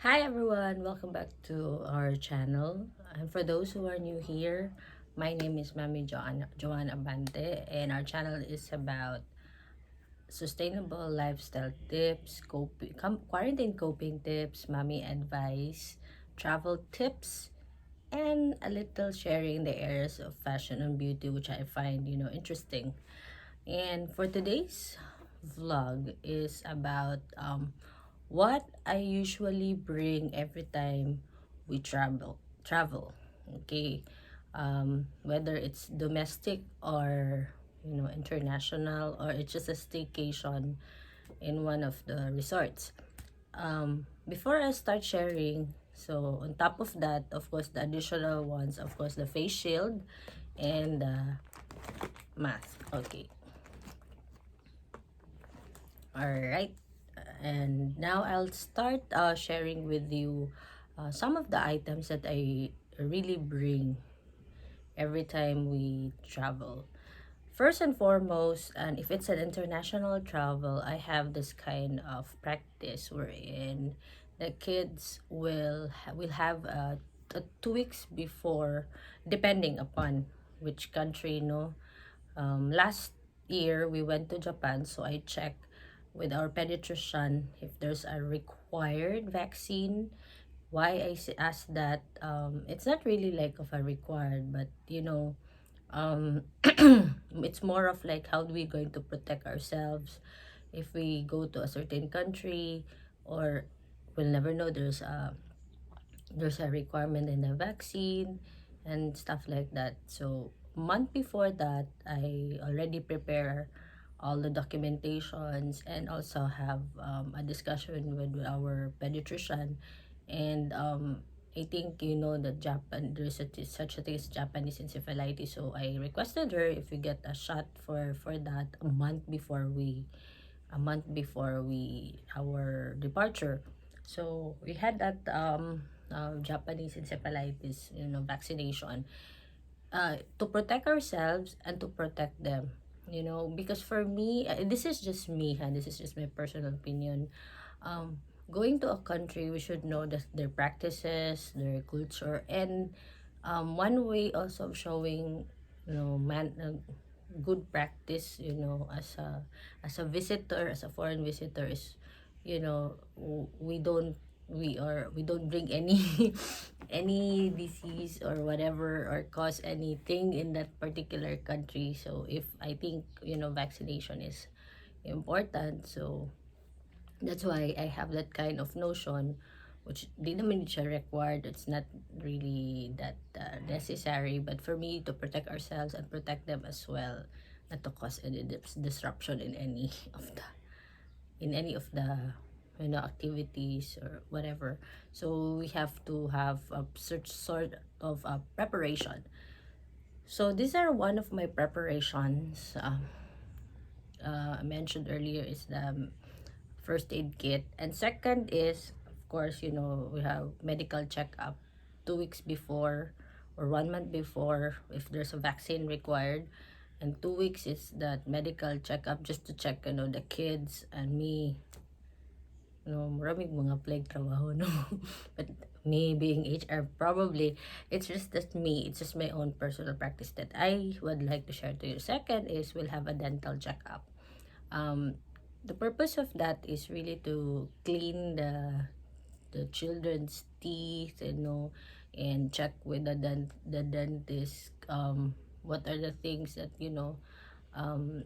Hi everyone, welcome back to our channel. And for those who are new here, my name is Mami Joanna Abante, and our channel is about sustainable lifestyle tips, quarantine coping tips, mommy advice, travel tips, and a little sharing the areas of fashion and beauty which I find, interesting. And for today's vlog is about what I usually bring every time we travel. Okay. Whether it's domestic or international, or it's just a staycation in one of the resorts. Before I start sharing, so on top of that, of course, the additional ones, of course, the face shield and the mask. Okay. All right. And now I'll start sharing with you some of the items that I really bring every time we travel. First and foremost, and if it's an international travel, I have this kind of practice wherein the kids will have 2 weeks before, depending upon which country. Last year we went to Japan, so I checked with our pediatrician if there's a required vaccine. Why ask that? It's not really like of a required, but it's more of like how we going to protect ourselves if we go to a certain country, or we'll never know there's a requirement in the vaccine and stuff like that. So month before that, I already prepare all the documentations and also have a discussion with our pediatrician. And I think that Japan, such a thing as Japanese encephalitis. So I requested her if we get a shot for that a month before we our departure. So we had that Japanese encephalitis, vaccination, to protect ourselves and to protect them. Because for me, this is just me, this is just my personal opinion. Um, Going to a country, we should know their practices, their culture, and one way also of showing, good practice, as a visitor, as a foreign visitor, is, we don't bring any any disease or whatever, or cause anything in that particular country. So if I think, vaccination is important, so that's why I have that kind of notion, which di naman siya required. It's not really that necessary, but for me to protect ourselves and protect them as well, not to cause any disruption in any of the activities or whatever. So we have to have a such sort of preparation. So these are one of my preparations. I mentioned earlier is the first aid kit, and second is, of course, we have medical checkup 2 weeks before or 1 month before if there's a vaccine required, and 2 weeks is that medical checkup just to check, the kids and me. Maraming mga plague trabaho, no? But me being HR, probably, it's just that me, it's just my own personal practice that I would like to share to you. Second is we'll have a dental checkup. The purpose of that is really to clean the children's teeth, and check with the dentist, what are the things that um,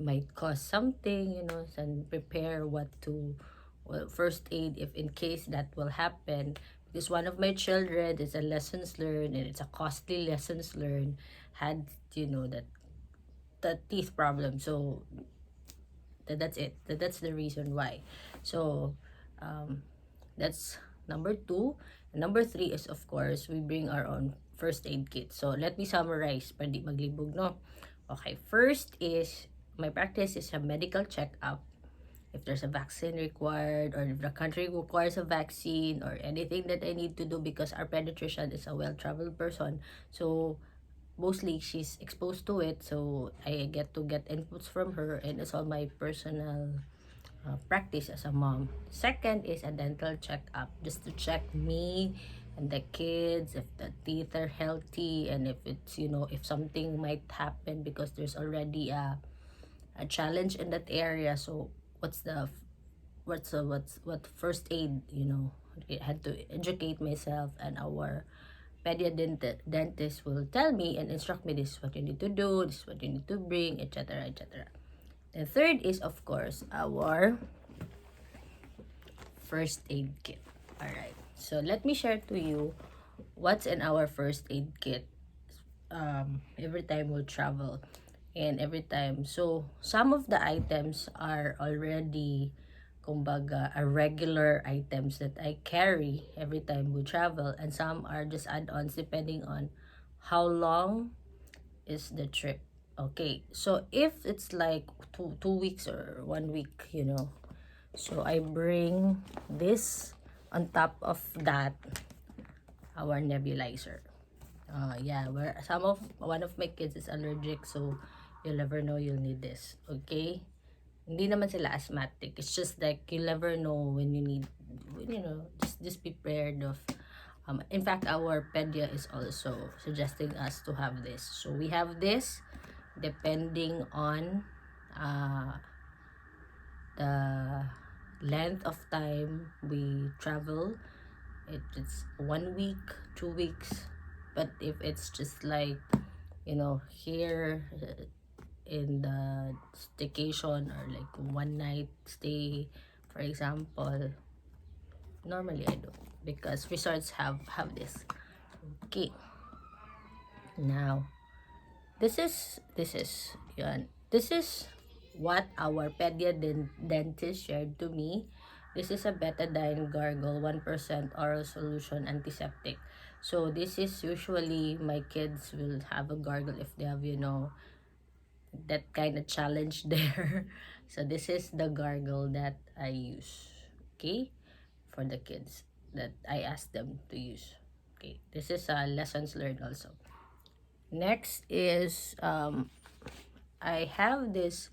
might cause something, and prepare first aid if in case that will happen. Because one of my children is a lessons learned, and it's a costly lessons learned, had, that the teeth problem. So that's it. That's the reason why. So um, that's number two. And number three is, of course, we bring our own first aid kit. So let me summarize para di maglibog, no? Okay, first is my practice is a medical checkup. If there's a vaccine required, or if the country requires a vaccine, or anything that I need to do, because our pediatrician is a well-traveled person. So mostly she's exposed to it, so I get to get inputs from her, and it's all my personal practice as a mom. Second is a dental checkup, just to check me and the kids if the teeth are healthy, and if it's, if something might happen because there's already a challenge in that area. So what first aid, I had to educate myself, and our dentist will tell me and instruct me, this is what you need to do, this is what you need to bring, etc., etc. The third is, of course, our first aid kit. All right, so let me share to you what's in our first aid kit every time we travel, and every time. So some of the items are already, kumbaga, are regular items that I carry every time we travel, and some are just add-ons depending on how long is the trip. Okay, so if it's like two weeks or 1 week, so I bring this. On top of that, our nebulizer. Yeah, where one of my kids is allergic, so you'll never know you'll need this. Okay, hindi naman sila asthmatic. It's just like you'll never know when you need, just be prepared of. In fact, our pedia is also suggesting us to have this. So we have this depending on the length of time we travel. If it's 1 week, 2 weeks, but if it's just like, here in the staycation, or like 1 night stay, for example, normally I do, because resorts have this. Okay, now this is what our dentist shared to me. This is a betadine gargle 1% oral solution antiseptic. So this is usually my kids will have a gargle if they have, that kind of challenge there. So this is the gargle that I use, okay, for the kids, that I asked them to use. Okay, this is lessons learned also. Next is I have this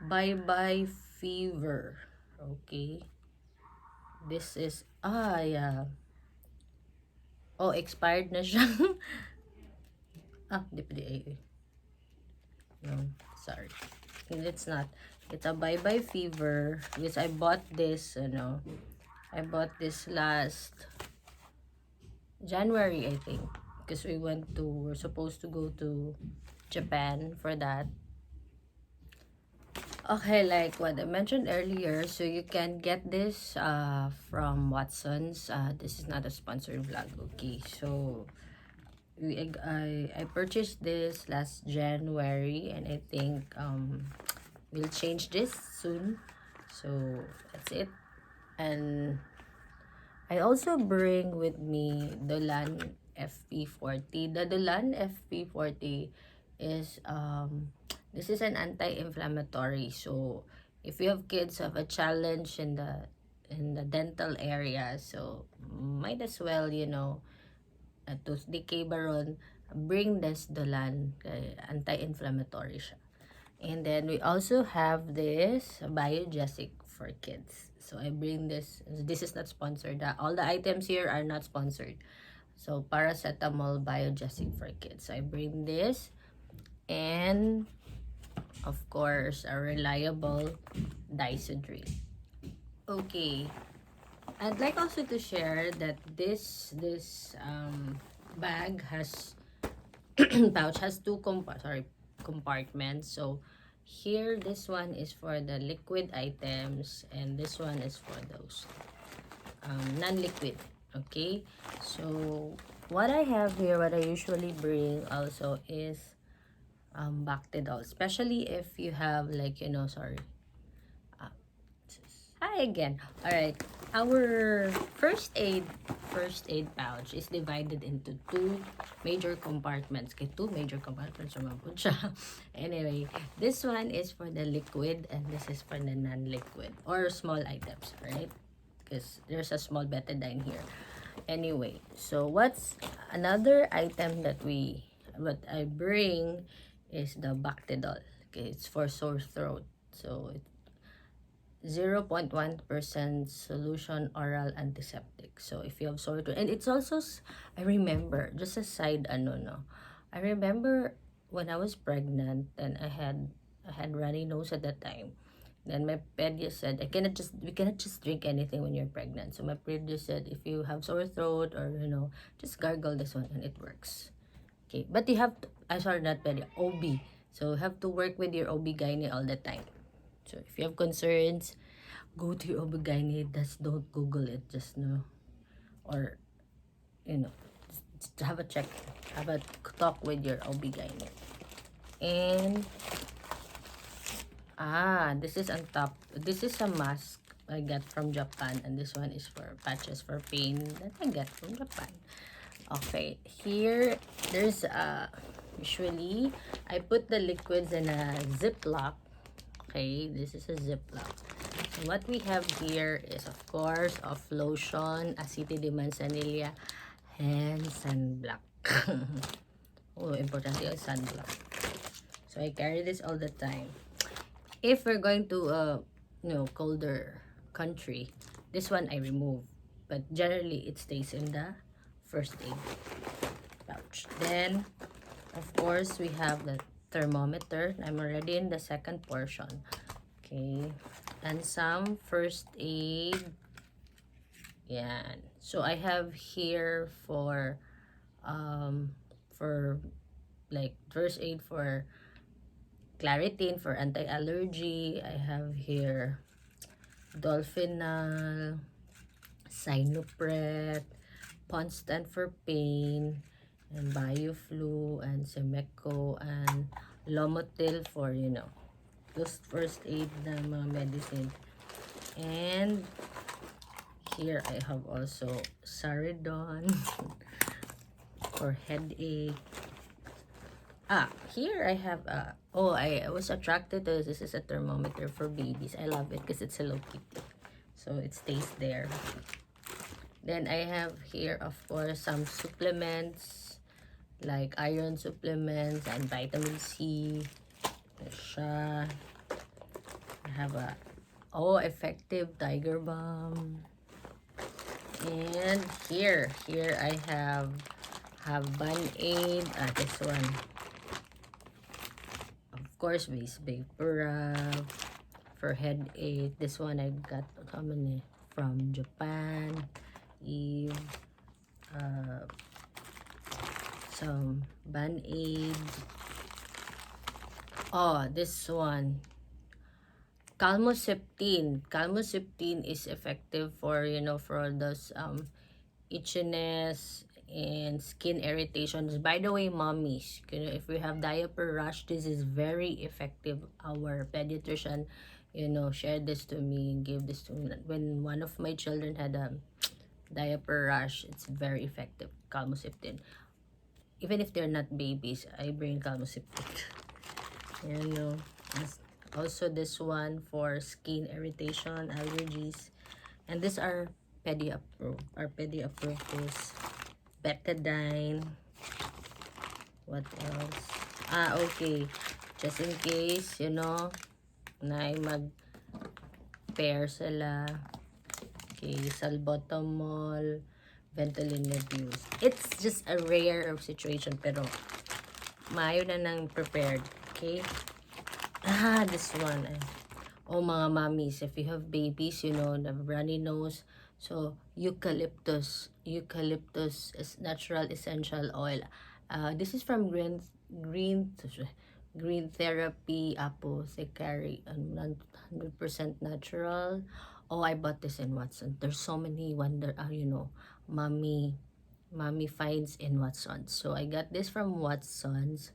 bye bye fever. Okay, this is yeah, oh, expired na siya. Di pa di. No, sorry, it's not. It's a bye bye fever, because I bought this, I bought this last January, I think, because we're supposed to go to Japan for that. Okay, like what I mentioned earlier, so you can get this from Watson's. This is not a sponsored vlog, okay? So I purchased this last January, and I think we'll change this soon. So that's it. And I also bring with me Dolan FP40. The Dolan FP40 is this is an anti-inflammatory. So if you have kids who have a challenge in the dental area, so might as well, tooth decay baron, bring this Dolan, anti-inflammatory siya. And then we also have this Biogesic for kids. So I bring this. This is not sponsored. All the items here are not sponsored. So paracetamol Biogesic for kids. So I bring this, and of course a reliable Dysodrine. Okay, I'd like also to share that this bag has pouch has two compartments. So here, this one is for the liquid items, and this one is for those non-liquid. Okay, so what I have here, what I usually bring also is Bactidol, especially if you have, like, sorry, hi again. All right, our first aid pouch is divided into two major compartments. Okay, two major compartments, rumabot siya. Anyway, this one is for the liquid, and this is for the non-liquid or small items, right? Because there's a small betadine here. Anyway, so what's another item that what I bring is the Bactidol. Okay, it's for sore throat. So 0.1% solution oral antiseptic. So if you have sore throat, and it's also I remember, just a side ano no, I remember when I was pregnant and I had runny nose at that time. Then my pedia said we cannot just drink anything when you're pregnant. So my pedia said if you have sore throat or just gargle this one and it works. Okay, but you have to, I sorry, not pedia, OB. So you have to work with your OB-GYN all the time. So if you have concerns, go to your OB-GYN. Just don't Google it. Just know, or just have a check, have a talk with your OB-GYN. And this is on top. This is a mask I got from Japan, and this one is for patches for pain that I got from Japan. Okay, here there's usually I put the liquids in a Ziploc. Okay, this is a Ziploc. So what we have here is, of course, of lotion, aceite de manzanilla, and sunblock. Oh, important yung sunblock. So I carry this all the time. If we're going to colder country, this one I remove, but generally it stays in the first aid pouch. Then, of course, we have the thermometer. I'm already in the second portion. Okay, and some first aid. Yan. So I have here for like first aid for Claritin for anti-allergy. I have here Dolphinal, Sinopret, Ponstan for pain, and Bioflu, and Semeco, and Lomotil for, those first aid na mga medicine. And here I have also Saridon for headache. Here I have I was attracted to this. Is a thermometer for babies. I love it because it's Hello Kitty, so it stays there. Then I have here, of course, some supplements like iron supplements and vitamin C. There's siya. I have a effective Tiger Balm. And here I have Band-Aid. This one, of course, Vapor Rub for headache. This one I got from Japan. Eve, some Band-Aid. This one, Calmoseptine. Calmoseptine is effective for for those itchiness and skin irritations. By the way, mommies, if we have diaper rash, this is very effective. Our pediatrician shared this to me, gave this to me when one of my children had a diaper rash. It's very effective, Calmoseptine. Even if they're not babies, I bring Calmoseptine. Also this one for skin irritation, allergies, and these are Pedi approved. Our Pedi approved is Betadine. What else? Okay, just in case na mag-pair sila. Okay, salbutamol, Ventolin Nebules. It's just a rare situation, pero maayo na nang prepared. Okay? This one. Mga mommies, if you have babies, the runny nose, so eucalyptus is natural essential oil. This is from Green Therapy Apothecary, 100% natural. I bought this in Watson. There's so many mommy finds in Watsons. So I got this from Watsons.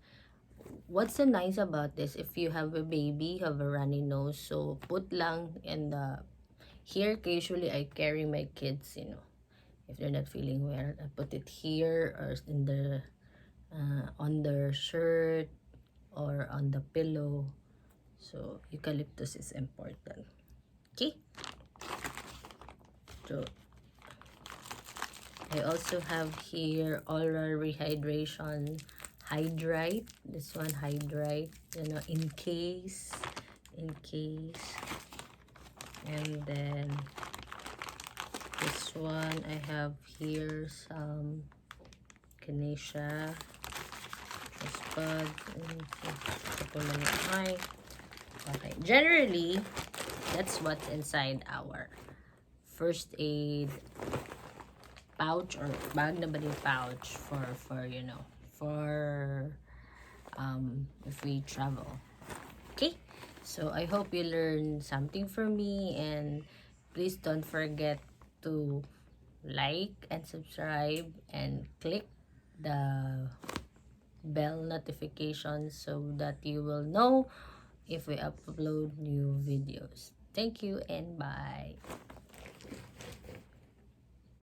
What's so nice about this, if you have a baby, have a runny nose, so put lang in the here. Usually I carry my kids, if they're not feeling well, I put it here or in the on their shirt or on the pillow. So eucalyptus is important. Okay, so I also have here oral rehydration Hydrate. This one, Hydrate, in case. And then this one, I have here some Kinesia, Spud, okay. Generally, that's what's inside our first aid pouch or bag na ba din pouch for you know, for if we travel. Okay, so I hope you learned something from me, and please don't forget to like and subscribe and click the bell notification so that you will know if we upload new videos. Thank you and bye.